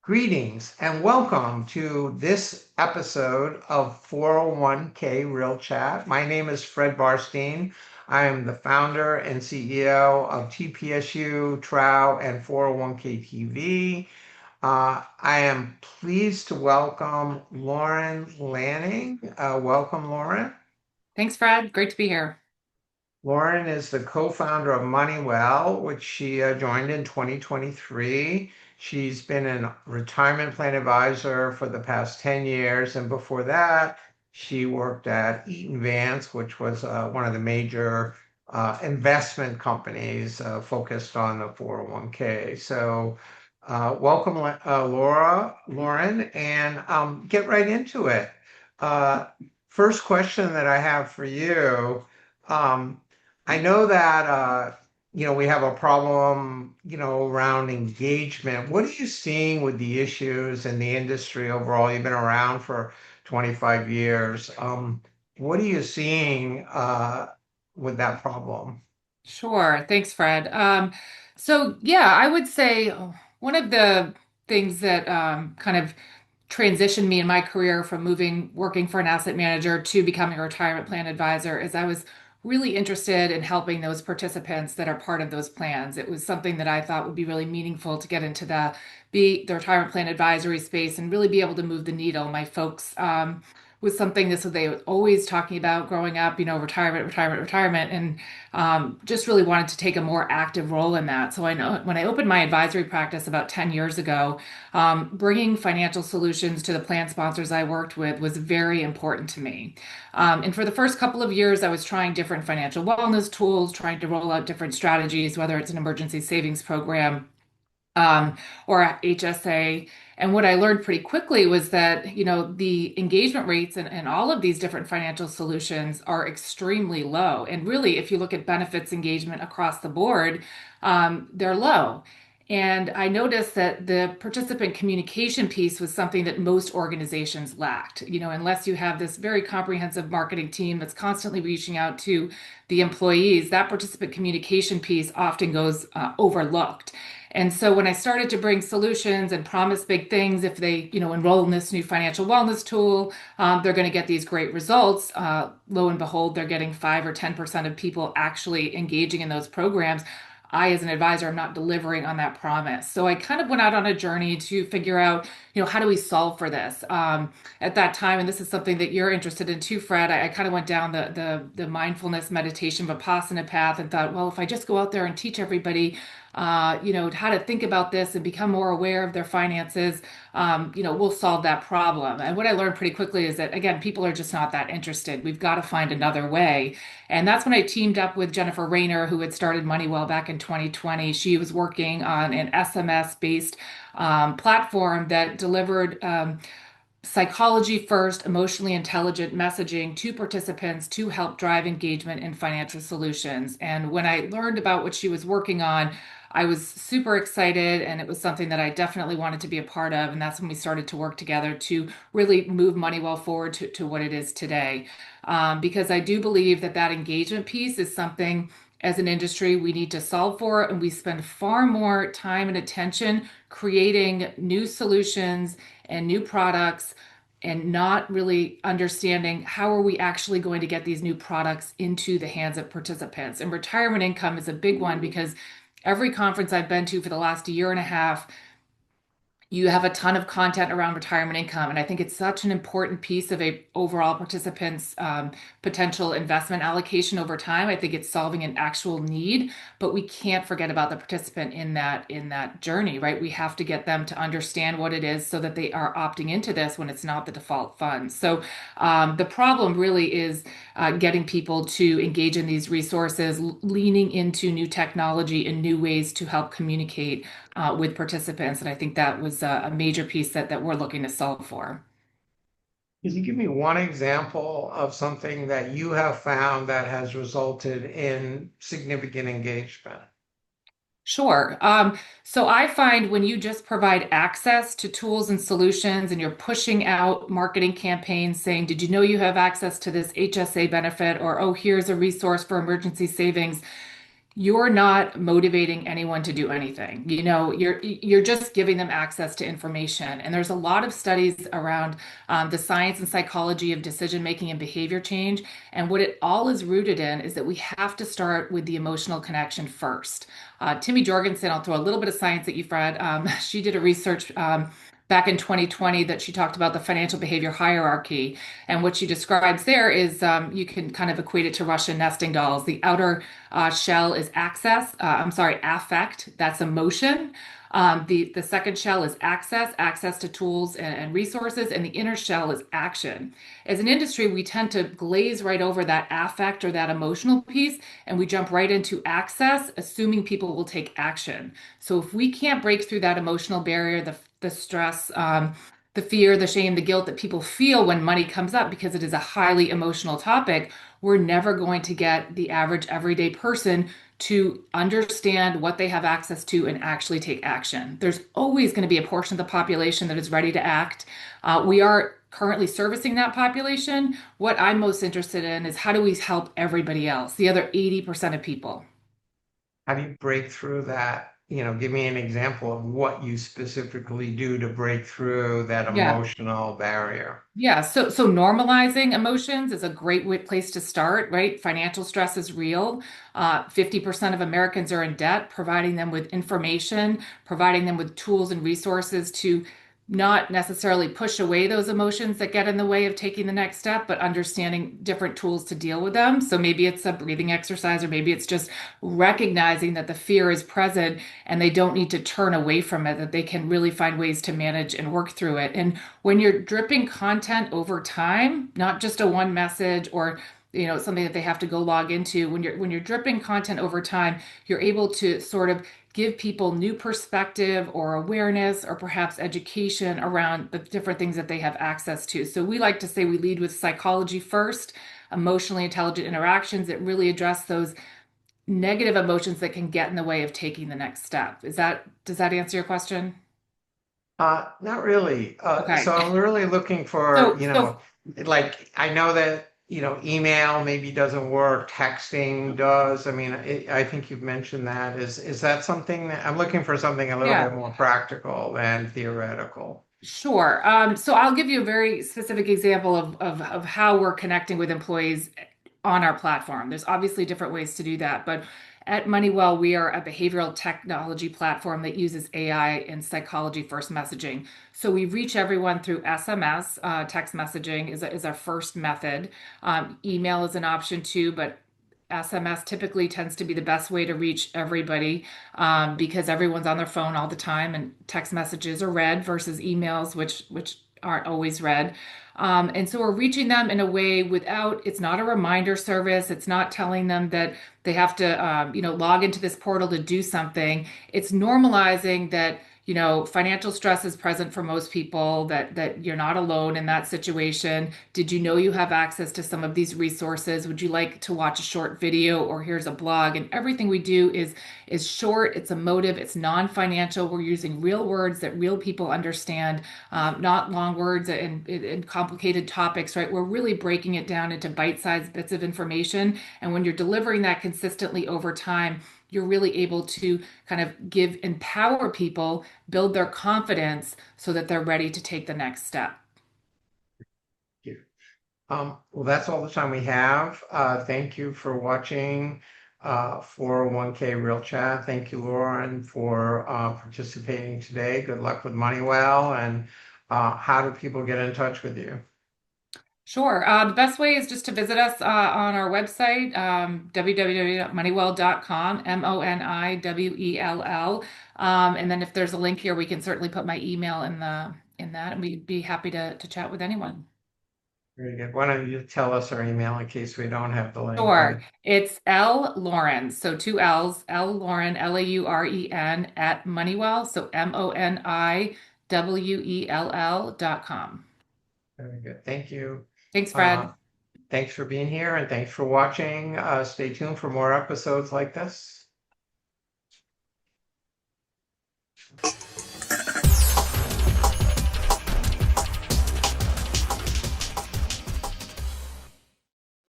Greetings and welcome to this episode of 401k Real Chat. My name is Fred Barstein. I am the founder and CEO of TPSU, TRAU, and 401k TV. I am pleased to welcome Lauren Loehning. Welcome, Lauren. Thanks, Fred. Great to be here. Lauren is the co-founder of Moniwell, which she joined in 2023. She's been a retirement plan advisor for the past 10 years. And before that, she worked at Eaton Vance, which was one of the major investment companies focused on the 401k. So welcome, Lauren, and get right into it. Uh, First question that I have for you. Um, I know that we have a problem, around engagement. What are you seeing with the issues in the industry overall? You've been around for 25 years. What are you seeing with that problem? Sure. Thanks, Fred. I would say one of the things that kind of transitioned me in my career from working for an asset manager to becoming a retirement plan advisor is I was really interested in helping those participants that are part of those plans. It was something that I thought would be really meaningful to get into the retirement plan advisory space and really be able to move the needle. My folks was something that so they were always talking about growing up, retirement, retirement, retirement, and just really wanted to take a more active role in that. So I know when I opened my advisory practice about 10 years ago, bringing financial solutions to the plan sponsors I worked with was very important to me. And for the first couple of years, I was trying different financial wellness tools, trying to roll out different strategies, whether it's an emergency savings program or at HSA. And what I learned pretty quickly was that, the engagement rates and all of these different financial solutions are extremely low. And really, if you look at benefits engagement across the board, they're low. And I noticed that the participant communication piece was something that most organizations lacked. Unless you have this very comprehensive marketing team that's constantly reaching out to the employees, that participant communication piece often goes overlooked. And so when I started to bring solutions and promise big things, if they, enroll in this new financial wellness tool, they're going to get these great results. Lo and behold, they're getting 5 or 10% of people actually engaging in those programs. I, as an advisor, am not delivering on that promise. So I kind of went out on a journey to figure out, how do we solve for this? At that time, and this is something that you're interested in too, Fred, I kind of went down the mindfulness meditation Vipassana path and thought, well, if I just go out there and teach everybody, how to think about this and become more aware of their finances, we'll solve that problem. And what I learned pretty quickly is that, again, people are just not that interested. We've got to find another way. And that's when I teamed up with Jennifer Rayner, who had started Moniwell back in 2020. She was working on an SMS-based platform that delivered psychology first, emotionally intelligent messaging to participants to help drive engagement in financial solutions. And when I learned about what she was working on, I was super excited, and it was something that I definitely wanted to be a part of. And that's when we started to work together to really move Moneywell forward to what it is today. Because I do believe that that engagement piece is something as an industry we need to solve for, and we spend far more time and attention creating new solutions and new products and not really understanding how are we actually going to get these new products into the hands of participants. And retirement income is a big one because every conference I've been to for the last year and a half, you have a ton of content around retirement income, and I think it's such an important piece of a overall participants potential investment allocation over time. I think it's solving an actual need, but we can't forget about the participant in that journey, right? We have to get them to understand what it is so that they are opting into this when it's not the default fund. So the problem really is getting people to engage in these resources, leaning into new technology and new ways to help communicate with participants. And I think that was a major piece that we're looking to solve for. Can you give me one example of something that you have found that has resulted in significant engagement? Sure. So I find when you just provide access to tools and solutions and you're pushing out marketing campaigns saying, did you know you have access to this HSA benefit? Or, oh, here's a resource for emergency savings. you're not motivating anyone to do anything. You're just giving them access to information. And there's a lot of studies around the science and psychology of decision making and behavior change. And what it all is rooted in is that we have to start with the emotional connection first. Timmy Jorgensen, I'll throw a little bit of science at you, Fred. She did a research back in 2020 that she talked about the financial behavior hierarchy. And what she describes there is you can kind of equate it to Russian nesting dolls. The outer shell is affect, that's emotion. The second shell is access to tools and resources, and the inner shell is action. As an industry, we tend to glaze right over that affect or that emotional piece, and we jump right into access, assuming people will take action. So if we can't break through that emotional barrier, the stress, the fear, the shame, the guilt that people feel when money comes up because it is a highly emotional topic, we're never going to get the average everyday person to understand what they have access to and actually take action. There's always going to be a portion of the population that is ready to act. We are currently servicing that population. What I'm most interested in is how do we help everybody else, the other 80% of people? How do you break through that? Give me an example of what you specifically do to break through that Yeah. emotional barrier. Yeah, so normalizing emotions is a great place to start, right? Financial stress is real. 50% of Americans are in debt, providing them with information, providing them with tools and resources to not necessarily push away those emotions that get in the way of taking the next step, but understanding different tools to deal with them. So maybe it's a breathing exercise, or maybe it's just recognizing that the fear is present and they don't need to turn away from it, that they can really find ways to manage and work through it. And when you're dripping content over time, not just a one message or something that they have to go log into, when you're dripping content over time, you're able to sort of give people new perspective or awareness or perhaps education around the different things that they have access to. So we like to say we lead with psychology first, emotionally intelligent interactions that really address those negative emotions that can get in the way of taking the next step. Does that answer your question? Not really. Okay. So I'm really looking for, So like I know that, email maybe doesn't work, texting does. I mean, I think you've mentioned that. Is that something that I'm looking for something a little bit yeah. more practical than theoretical? Sure. So I'll give you a very specific example of how we're connecting with employees on our platform. There's obviously different ways to do that, but at Moniwell, we are a behavioral technology platform that uses AI and psychology first messaging. So we reach everyone through SMS. Text messaging is our first method. Email is an option too, but SMS typically tends to be the best way to reach everybody because everyone's on their phone all the time, and text messages are read versus emails, which aren't always read. And so we're reaching them in a way without, it's not a reminder service. It's not telling them that they have to, log into this portal to do something. It's normalizing that, financial stress is present for most people, that you're not alone in that situation. Did you know you have access to some of these resources? Would you like to watch a short video, or here's a blog? And everything we do is short, it's emotive, it's non-financial. We're using real words that real people understand, not long words and complicated topics, right? We're really breaking it down into bite-sized bits of information. And when you're delivering that consistently over time, you're really able to kind of empower people, build their confidence so that they're ready to take the next step. Well, that's all the time we have. Thank you for watching 401k Real Chat. Thank you, Lauren, for participating today. Good luck with Moneywell. And how do people get in touch with you? Sure. The best way is just to visit us on our website, www.moneywell.com, Moniwell. And then if there's a link here, we can certainly put my email in that, and we'd be happy to chat with anyone. Very good. Why don't you tell us our email in case we don't have the link? Sure. It's L Lauren, so two L's, L Lauren, Lauren at Moneywell, so Moniwell.com. Very good. Thank you. Thanks, Uh, Fred. Thanks for being here and thanks for watching. Stay tuned for more episodes like this.